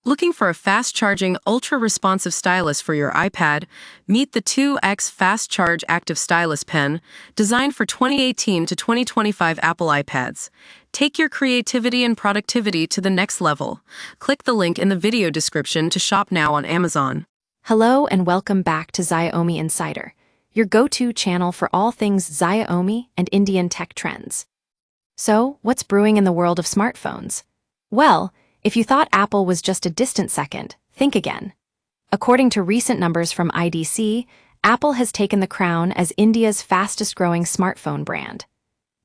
Looking for a fast-charging, ultra-responsive stylus for your iPad? Meet the 2X Fast Charge Active Stylus Pen, designed for 2018 to 2025 Apple iPads. Take your creativity and productivity to the next level. Click the link in the video description to shop now on Amazon. Hello and welcome back to Xiaomi Insider, your go-to channel for all things Xiaomi and Indian tech trends. So, what's brewing in the world of smartphones? Well, if you thought Apple was just a distant second, think again. According to recent numbers from IDC, Apple has taken the crown as India's fastest-growing smartphone brand.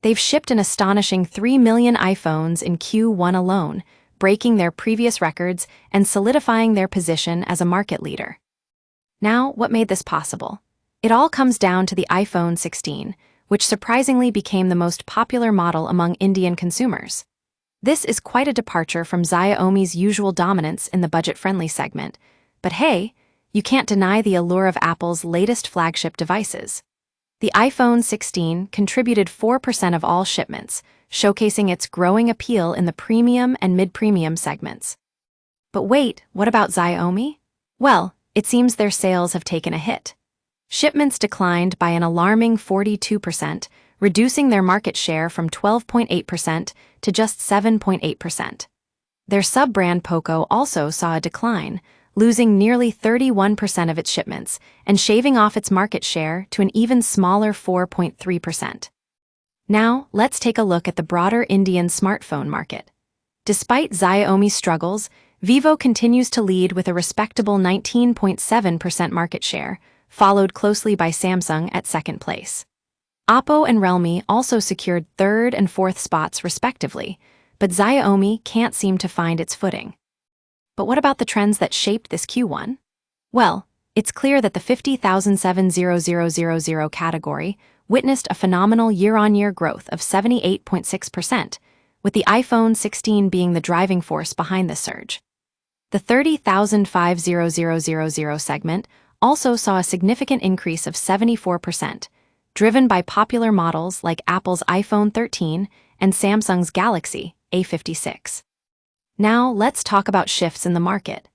They've shipped an astonishing 3 million iPhones in Q1 alone, breaking their previous records and solidifying their position as a market leader. Now, what made this possible? It all comes down to the iPhone 16, which surprisingly became the most popular model among Indian consumers. This is quite a departure from Xiaomi's usual dominance in the budget-friendly segment, but hey, you can't deny the allure of Apple's latest flagship devices. The iPhone 16 contributed 4% of all shipments, showcasing its growing appeal in the premium and mid-premium segments. But wait, what about Xiaomi? Well, it seems their sales have taken a hit. Shipments declined by an alarming 42%, reducing their market share from 12.8% to just 7.8%. Their sub-brand Poco also saw a decline, losing nearly 31% of its shipments and shaving off its market share to an even smaller 4.3%. Now, let's take a look at the broader Indian smartphone market. Despite Xiaomi's struggles, Vivo continues to lead with a respectable 19.7% market share, followed closely by Samsung at second place. Oppo and Realme also secured third and fourth spots respectively, but Xiaomi can't seem to find its footing. But what about the trends that shaped this Q1? Well, it's clear that the 50,700 category witnessed a phenomenal year-on-year growth of 78.6%, with the iPhone 16 being the driving force behind this surge. The 30,500 segment also saw a significant increase of 74%, driven by popular models like Apple's iPhone 13 and Samsung's Galaxy A56. Now, let's talk about shifts in the market.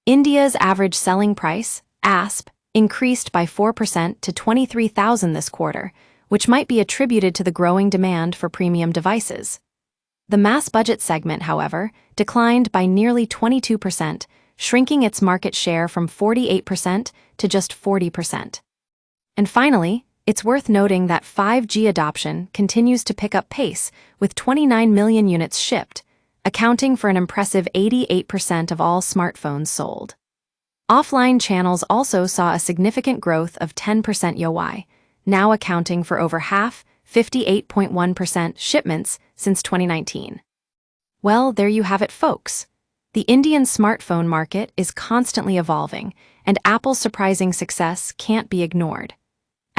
India's average selling price, ASP, increased by 4% to 23,000 this quarter, which might be attributed to the growing demand for premium devices. The mass budget segment, however, declined by nearly 22%, shrinking its market share from 48% to just 40%. And finally, it's worth noting that 5G adoption continues to pick up pace, with 29 million units shipped, accounting for an impressive 88% of all smartphones sold. Offline channels also saw a significant growth of 10% YoY, now accounting for over half, 58.1% shipments since 2019. Well, there you have it, folks. The Indian smartphone market is constantly evolving, and Apple's surprising success can't be ignored.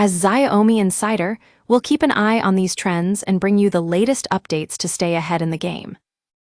As Xiaomi Insider, we'll keep an eye on these trends and bring you the latest updates to stay ahead in the game.